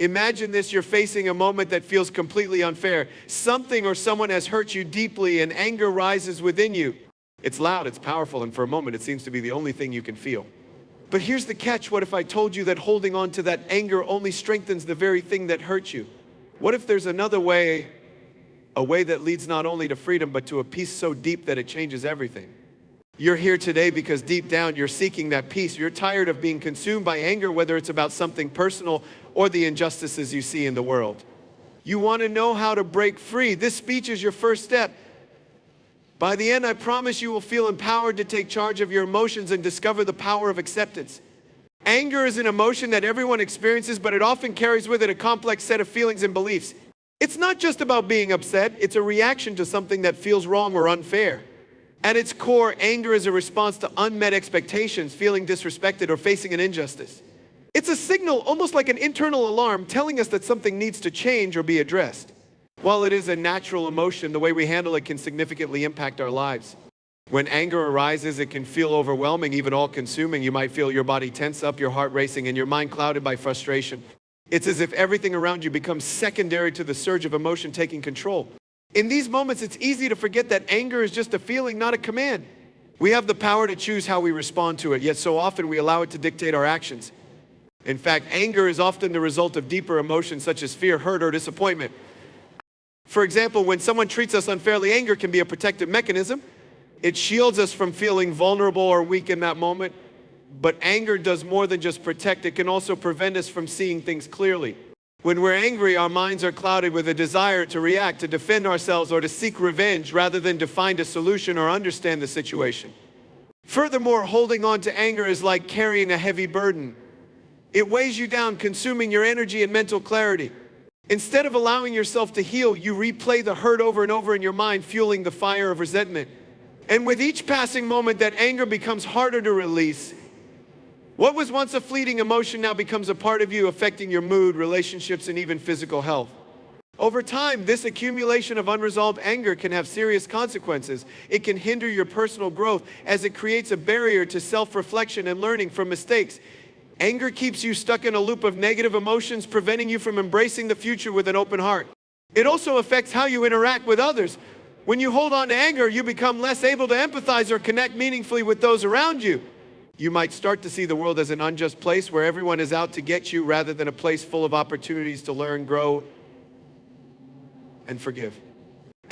Imagine this, you're facing a moment that feels completely unfair. Something or someone has hurt you deeply and anger rises within you. It's loud, it's powerful, and for a moment it seems to be the only thing you can feel. But here's the catch, what if I told you that holding on to that anger only strengthens the very thing that hurt you? What if there's another way, a way that leads not only to freedom but to a peace so deep that it changes everything? You're here today because deep down you're seeking that peace. You're tired of being consumed by anger, whether it's about something personal or the injustices you see in the world. You want to know how to break free. This speech is your first step. By the end, I promise you will feel empowered to take charge of your emotions and discover the power of acceptance. Anger is an emotion that everyone experiences, but it often carries with it a complex set of feelings and beliefs. It's not just about being upset, it's a reaction to something that feels wrong or unfair. At its core, anger is a response to unmet expectations, feeling disrespected, or facing an injustice. It's a signal, almost like an internal alarm, telling us that something needs to change or be addressed. While it is a natural emotion, the way we handle it can significantly impact our lives. When anger arises, it can feel overwhelming, even all-consuming. You might feel your body tense up, your heart racing, and your mind clouded by frustration. It's as if everything around you becomes secondary to the surge of emotion taking control. In these moments, it's easy to forget that anger is just a feeling, not a command. We have the power to choose how we respond to it, yet so often we allow it to dictate our actions. In fact, anger is often the result of deeper emotions such as fear, hurt, or disappointment. For example, when someone treats us unfairly, anger can be a protective mechanism. It shields us from feeling vulnerable or weak in that moment. But anger does more than just protect. It can also prevent us from seeing things clearly. When we're angry, our minds are clouded with a desire to react, to defend ourselves, or to seek revenge rather than to find a solution or understand the situation. Furthermore, holding on to anger is like carrying a heavy burden. It weighs you down, consuming your energy and mental clarity. Instead of allowing yourself to heal, you replay the hurt over and over in your mind, fueling the fire of resentment. And with each passing moment, that anger becomes harder to release. What was once a fleeting emotion now becomes a part of you, affecting your mood, relationships, and even physical health. Over time, this accumulation of unresolved anger can have serious consequences. It can hinder your personal growth as it creates a barrier to self-reflection and learning from mistakes. Anger keeps you stuck in a loop of negative emotions, preventing you from embracing the future with an open heart. It also affects how you interact with others. When you hold on to anger, you become less able to empathize or connect meaningfully with those around you. You might start to see the world as an unjust place where everyone is out to get you rather than a place full of opportunities to learn, grow, and forgive.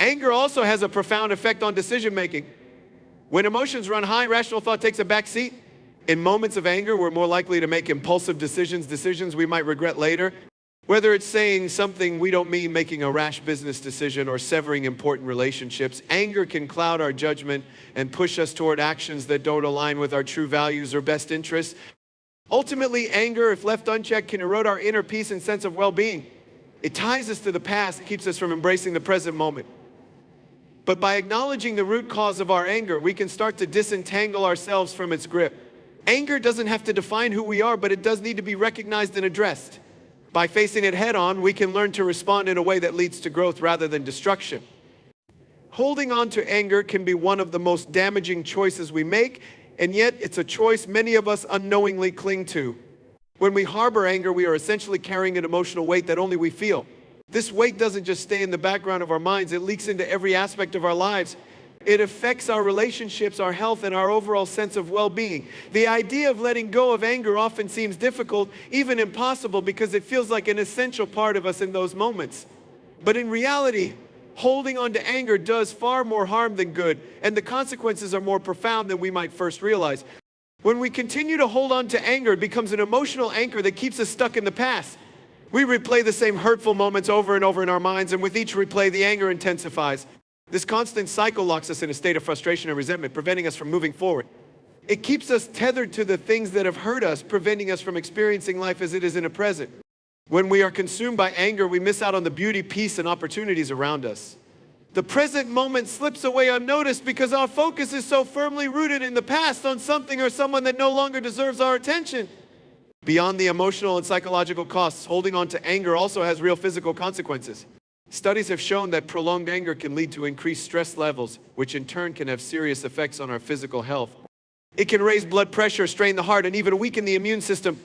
Anger also has a profound effect on decision making. When emotions run high, rational thought takes a back seat. In moments of anger, we're more likely to make impulsive decisions we might regret later. Whether it's saying something we don't mean, making a rash business decision, or severing important relationships, anger can cloud our judgment and push us toward actions that don't align with our true values or best interests. Ultimately, anger, if left unchecked, can erode our inner peace and sense of well-being. It ties us to the past, keeps us from embracing the present moment. But by acknowledging the root cause of our anger, we can start to disentangle ourselves from its grip. Anger doesn't have to define who we are, but it does need to be recognized and addressed. By facing it head-on, we can learn to respond in a way that leads to growth rather than destruction. Holding on to anger can be one of the most damaging choices we make, and yet it's a choice many of us unknowingly cling to. When we harbor anger, we are essentially carrying an emotional weight that only we feel. This weight doesn't just stay in the background of our minds, it leaks into every aspect of our lives. It affects our relationships, our health, and our overall sense of well-being. The idea of letting go of anger often seems difficult, even impossible, because it feels like an essential part of us in those moments. But in reality, holding on to anger does far more harm than good, and the consequences are more profound than we might first realize. When we continue to hold on to anger, it becomes an emotional anchor that keeps us stuck in the past. We replay the same hurtful moments over and over in our minds, and with each replay, the anger intensifies. This constant cycle locks us in a state of frustration and resentment, preventing us from moving forward. It keeps us tethered to the things that have hurt us, preventing us from experiencing life as it is in the present. When we are consumed by anger, we miss out on the beauty, peace, and opportunities around us. The present moment slips away unnoticed because our focus is so firmly rooted in the past, on something or someone that no longer deserves our attention. Beyond the emotional and psychological costs, holding on to anger also has real physical consequences. Studies have shown that prolonged anger can lead to increased stress levels, which in turn can have serious effects on our physical health. It can raise blood pressure, strain the heart, and even weaken the immune system.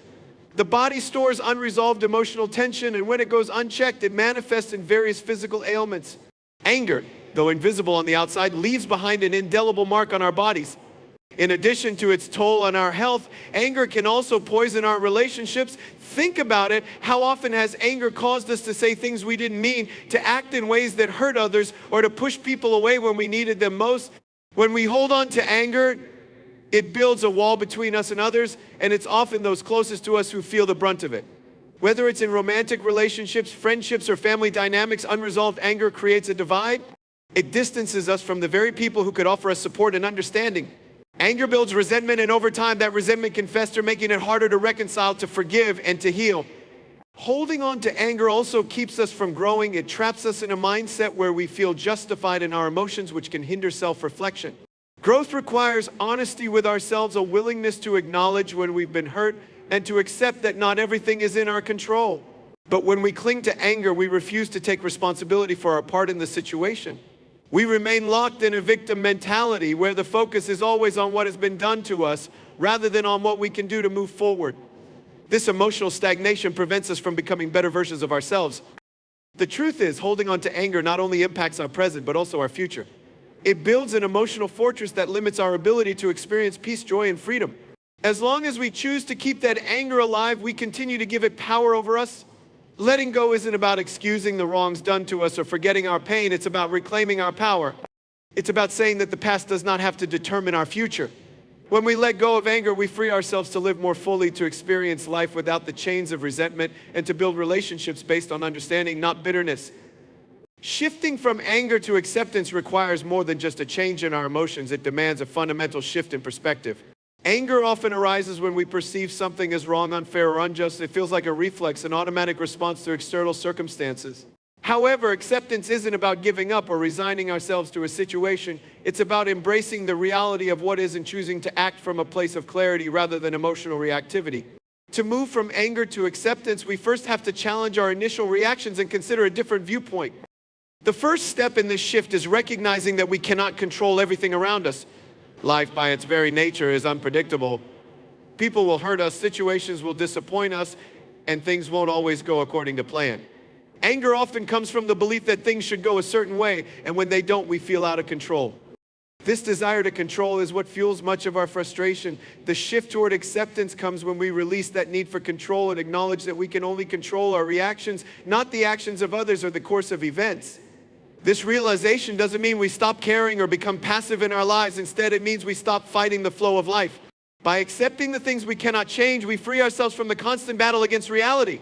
The body stores unresolved emotional tension, and when it goes unchecked, it manifests in various physical ailments. Anger, though invisible on the outside, leaves behind an indelible mark on our bodies. In addition to its toll on our health, anger can also poison our relationships. Think about it. How often has anger caused us to say things we didn't mean, to act in ways that hurt others, or to push people away when we needed them most? When we hold on to anger, it builds a wall between us and others, and it's often those closest to us who feel the brunt of it. Whether it's in romantic relationships, friendships, or family dynamics, unresolved anger creates a divide. It distances us from the very people who could offer us support and understanding. Anger builds resentment, and over time, that resentment can fester, making it harder to reconcile, to forgive, and to heal. Holding on to anger also keeps us from growing. It traps us in a mindset where we feel justified in our emotions, which can hinder self-reflection. Growth requires honesty with ourselves, a willingness to acknowledge when we've been hurt, and to accept that not everything is in our control. But when we cling to anger, we refuse to take responsibility for our part in the situation. We remain locked in a victim mentality where the focus is always on what has been done to us rather than on what we can do to move forward. This emotional stagnation prevents us from becoming better versions of ourselves. The truth is, holding on to anger not only impacts our present, but also our future. It builds an emotional fortress that limits our ability to experience peace, joy, and freedom. As long as we choose to keep that anger alive, we continue to give it power over us. Letting go isn't about excusing the wrongs done to us or forgetting our pain. It's about reclaiming our power. It's about saying that the past does not have to determine our future. When we let go of anger, we free ourselves to live more fully, to experience life without the chains of resentment, and to build relationships based on understanding, not bitterness. Shifting from anger to acceptance requires more than just a change in our emotions. It demands a fundamental shift in perspective. Anger often arises when we perceive something as wrong, unfair, or unjust. It feels like a reflex, an automatic response to external circumstances. However, acceptance isn't about giving up or resigning ourselves to a situation. It's about embracing the reality of what is and choosing to act from a place of clarity rather than emotional reactivity. To move from anger to acceptance, we first have to challenge our initial reactions and consider a different viewpoint. The first step in this shift is recognizing that we cannot control everything around us. Life, by its very nature, is unpredictable. People will hurt us, situations will disappoint us, and things won't always go according to plan. Anger often comes from the belief that things should go a certain way, and when they don't, we feel out of control. This desire to control is what fuels much of our frustration. The shift toward acceptance comes when we release that need for control and acknowledge that we can only control our reactions, not the actions of others or the course of events. This realization doesn't mean we stop caring or become passive in our lives. Instead, it means we stop fighting the flow of life. By accepting the things we cannot change, we free ourselves from the constant battle against reality.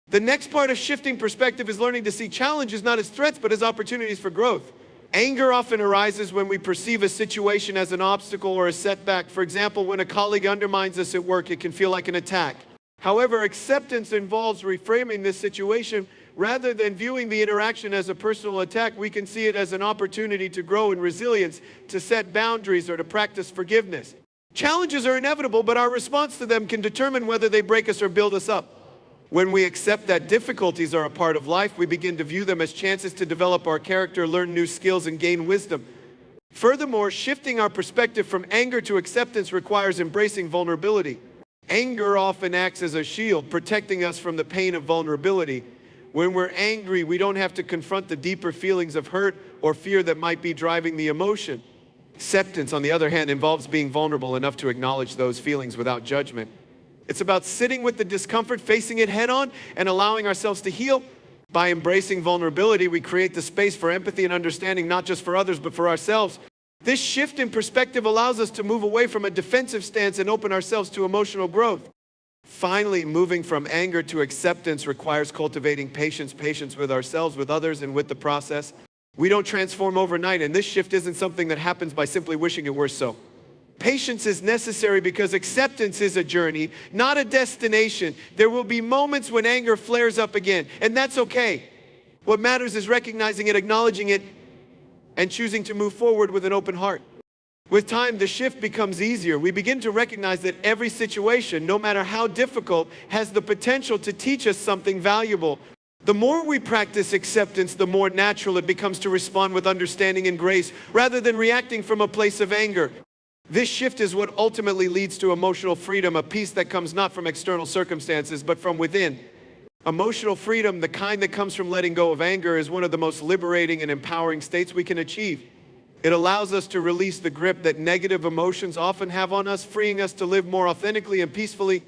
The next part of shifting perspective is learning to see challenges not as threats, but as opportunities for growth. Anger often arises when we perceive a situation as an obstacle or a setback. For example, when a colleague undermines us at work, it can feel like an attack. However, acceptance involves reframing this situation. Rather than viewing the interaction as a personal attack, we can see it as an opportunity to grow in resilience, to set boundaries, or to practice forgiveness. Challenges are inevitable, but our response to them can determine whether they break us or build us up. When we accept that difficulties are a part of life, we begin to view them as chances to develop our character, learn new skills, and gain wisdom. Furthermore, shifting our perspective from anger to acceptance requires embracing vulnerability. Anger often acts as a shield, protecting us from the pain of vulnerability. When we're angry, we don't have to confront the deeper feelings of hurt or fear that might be driving the emotion. Acceptance, on the other hand, involves being vulnerable enough to acknowledge those feelings without judgment. It's about sitting with the discomfort, facing it head on, and allowing ourselves to heal. By embracing vulnerability, we create the space for empathy and understanding, not just for others, but for ourselves. This shift in perspective allows us to move away from a defensive stance and open ourselves to emotional growth. Finally, moving from anger to acceptance requires cultivating patience with ourselves, with others, and with the process. We don't transform overnight, and this shift isn't something that happens by simply wishing it were so. Patience is necessary because acceptance is a journey, not a destination. There will be moments when anger flares up again, and that's okay. What matters is recognizing it, acknowledging it, and choosing to move forward with an open heart. With time, the shift becomes easier. We begin to recognize that every situation, no matter how difficult, has the potential to teach us something valuable. The more we practice acceptance, the more natural it becomes to respond with understanding and grace, rather than reacting from a place of anger. This shift is what ultimately leads to emotional freedom, a peace that comes not from external circumstances, but from within. Emotional freedom, the kind that comes from letting go of anger, is one of the most liberating and empowering states we can achieve. It allows us to release the grip that negative emotions often have on us, freeing us to live more authentically and peacefully.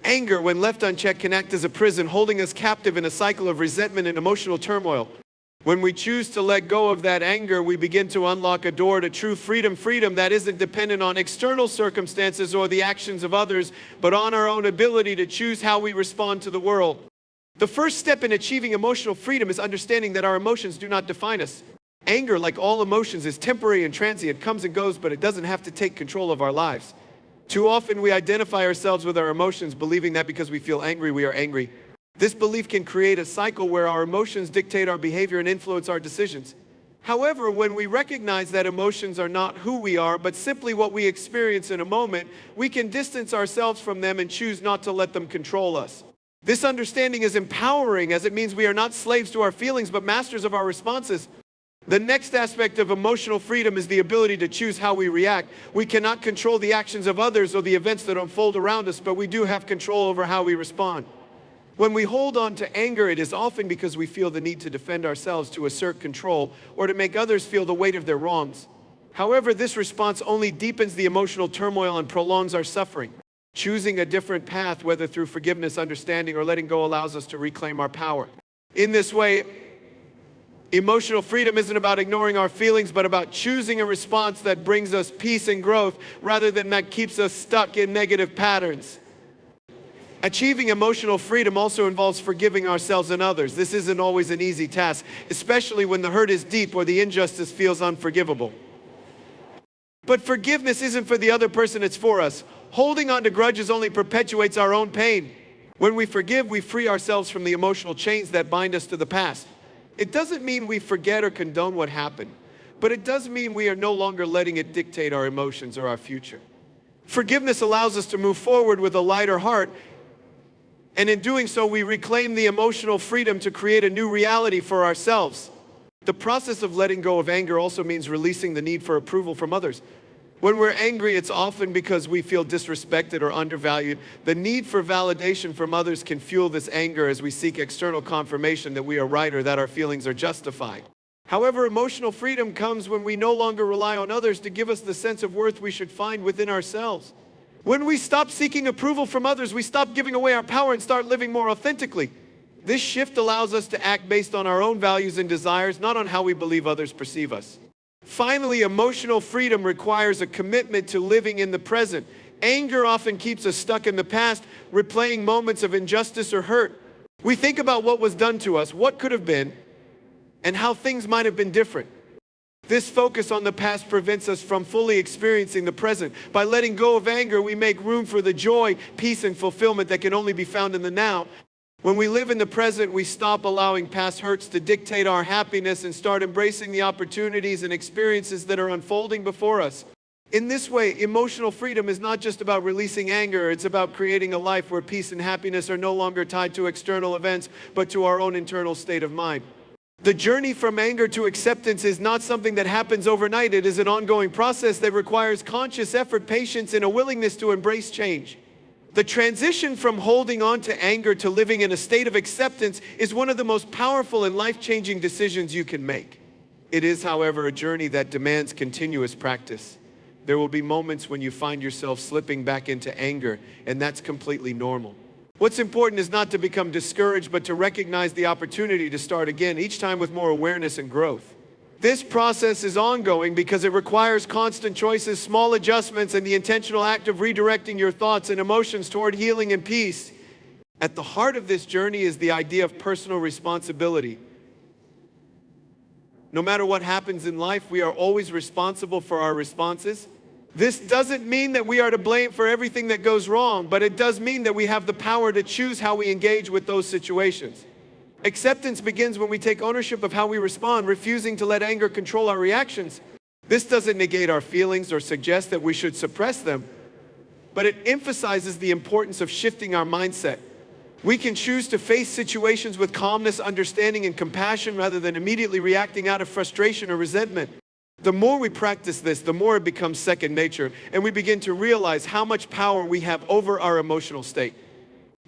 Anger, when left unchecked, can act as a prison, holding us captive in a cycle of resentment and emotional turmoil. When we choose to let go of that anger, we begin to unlock a door to true freedom, freedom that isn't dependent on external circumstances or the actions of others, but on our own ability to choose how we respond to the world. The first step in achieving emotional freedom is understanding that our emotions do not define us. Anger, like all emotions, is temporary and transient, comes and goes, but it doesn't have to take control of our lives. Too often we identify ourselves with our emotions, believing that because we feel angry, we are angry. This belief can create a cycle where our emotions dictate our behavior and influence our decisions. However, when we recognize that emotions are not who we are, but simply what we experience in a moment, we can distance ourselves from them and choose not to let them control us. This understanding is empowering, as it means we are not slaves to our feelings, but masters of our responses. The next aspect of emotional freedom is the ability to choose how we react. We cannot control the actions of others or the events that unfold around us, but we do have control over how we respond. When we hold on to anger, it is often because we feel the need to defend ourselves, to assert control, or to make others feel the weight of their wrongs. However, this response only deepens the emotional turmoil and prolongs our suffering. Choosing a different path, whether through forgiveness, understanding, or letting go, allows us to reclaim our power. In this way, emotional freedom isn't about ignoring our feelings, but about choosing a response that brings us peace and growth, rather than that keeps us stuck in negative patterns. Achieving emotional freedom also involves forgiving ourselves and others. This isn't always an easy task, especially when the hurt is deep or the injustice feels unforgivable. But forgiveness isn't for the other person, it's for us. Holding on to grudges only perpetuates our own pain. When we forgive, we free ourselves from the emotional chains that bind us to the past. It doesn't mean we forget or condone what happened, but it does mean we are no longer letting it dictate our emotions or our future. Forgiveness allows us to move forward with a lighter heart, and in doing so, we reclaim the emotional freedom to create a new reality for ourselves. The process of letting go of anger also means releasing the need for approval from others. When we're angry, it's often because we feel disrespected or undervalued. The need for validation from others can fuel this anger as we seek external confirmation that we are right or that our feelings are justified. However, emotional freedom comes when we no longer rely on others to give us the sense of worth we should find within ourselves. When we stop seeking approval from others, we stop giving away our power and start living more authentically. This shift allows us to act based on our own values and desires, not on how we believe others perceive us. Finally, emotional freedom requires a commitment to living in the present. Anger often keeps us stuck in the past, replaying moments of injustice or hurt. We think about what was done to us, what could have been, and how things might have been different. This focus on the past prevents us from fully experiencing the present. By letting go of anger, we make room for the joy, peace, and fulfillment that can only be found in the now. When we live in the present, we stop allowing past hurts to dictate our happiness and start embracing the opportunities and experiences that are unfolding before us. In this way, emotional freedom is not just about releasing anger, it's about creating a life where peace and happiness are no longer tied to external events, but to our own internal state of mind. The journey from anger to acceptance is not something that happens overnight. It is an ongoing process that requires conscious effort, patience, and a willingness to embrace change. The transition from holding on to anger to living in a state of acceptance is one of the most powerful and life-changing decisions you can make. It is, however, a journey that demands continuous practice. There will be moments when you find yourself slipping back into anger, and that's completely normal. What's important is not to become discouraged, but to recognize the opportunity to start again, each time with more awareness and growth. This process is ongoing because it requires constant choices, small adjustments, and the intentional act of redirecting your thoughts and emotions toward healing and peace. At the heart of this journey is the idea of personal responsibility. No matter what happens in life, we are always responsible for our responses. This doesn't mean that we are to blame for everything that goes wrong, but it does mean that we have the power to choose how we engage with those situations. Acceptance begins when we take ownership of how we respond, refusing to let anger control our reactions. This doesn't negate our feelings or suggest that we should suppress them, but it emphasizes the importance of shifting our mindset. We can choose to face situations with calmness, understanding, and compassion rather than immediately reacting out of frustration or resentment. The more we practice this, the more it becomes second nature, and we begin to realize how much power we have over our emotional state.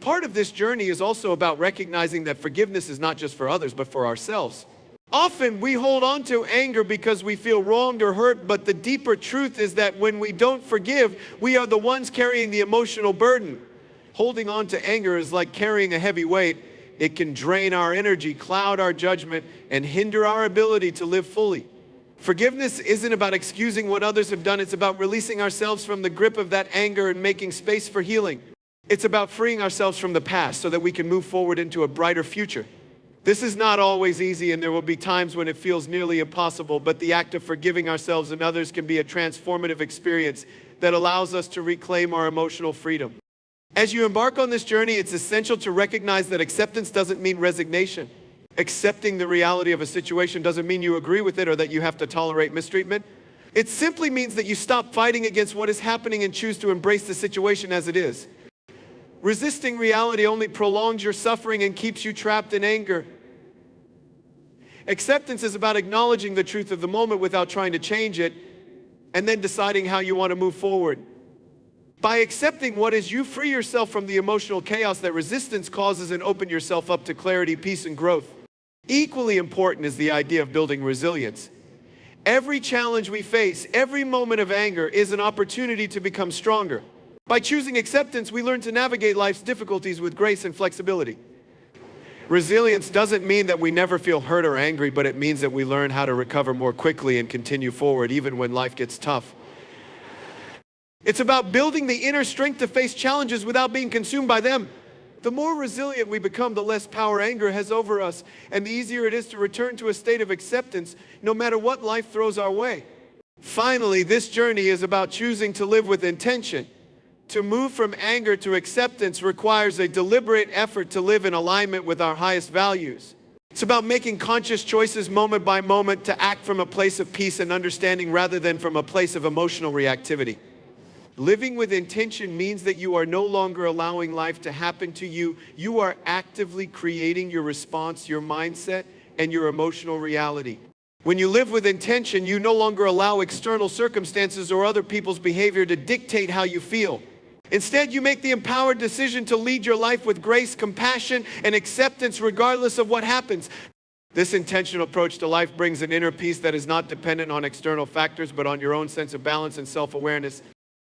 Part of this journey is also about recognizing that forgiveness is not just for others, but for ourselves. Often we hold on to anger because we feel wronged or hurt, but the deeper truth is that when we don't forgive, we are the ones carrying the emotional burden. Holding on to anger is like carrying a heavy weight. It can drain our energy, cloud our judgment, and hinder our ability to live fully. Forgiveness isn't about excusing what others have done. It's about releasing ourselves from the grip of that anger and making space for healing. It's about freeing ourselves from the past so that we can move forward into a brighter future. This is not always easy, and there will be times when it feels nearly impossible, but the act of forgiving ourselves and others can be a transformative experience that allows us to reclaim our emotional freedom. As you embark on this journey, it's essential to recognize that acceptance doesn't mean resignation. Accepting the reality of a situation doesn't mean you agree with it or that you have to tolerate mistreatment. It simply means that you stop fighting against what is happening and choose to embrace the situation as it is. Resisting reality only prolongs your suffering and keeps you trapped in anger. Acceptance is about acknowledging the truth of the moment without trying to change it, and then deciding how you want to move forward. By accepting what is, you free yourself from the emotional chaos that resistance causes and open yourself up to clarity, peace, and growth. Equally important is the idea of building resilience. Every challenge we face, every moment of anger is an opportunity to become stronger. By choosing acceptance, we learn to navigate life's difficulties with grace and flexibility. Resilience doesn't mean that we never feel hurt or angry, but it means that we learn how to recover more quickly and continue forward even when life gets tough. It's about building the inner strength to face challenges without being consumed by them. The more resilient we become, the less power anger has over us, and the easier it is to return to a state of acceptance no matter what life throws our way. Finally, this journey is about choosing to live with intention. To move from anger to acceptance requires a deliberate effort to live in alignment with our highest values. It's about making conscious choices moment by moment to act from a place of peace and understanding rather than from a place of emotional reactivity. Living with intention means that you are no longer allowing life to happen to you. You are actively creating your response, your mindset, and your emotional reality. When you live with intention, you no longer allow external circumstances or other people's behavior to dictate how you feel. Instead, you make the empowered decision to lead your life with grace, compassion, and acceptance regardless of what happens. This intentional approach to life brings an inner peace that is not dependent on external factors, but on your own sense of balance and self-awareness.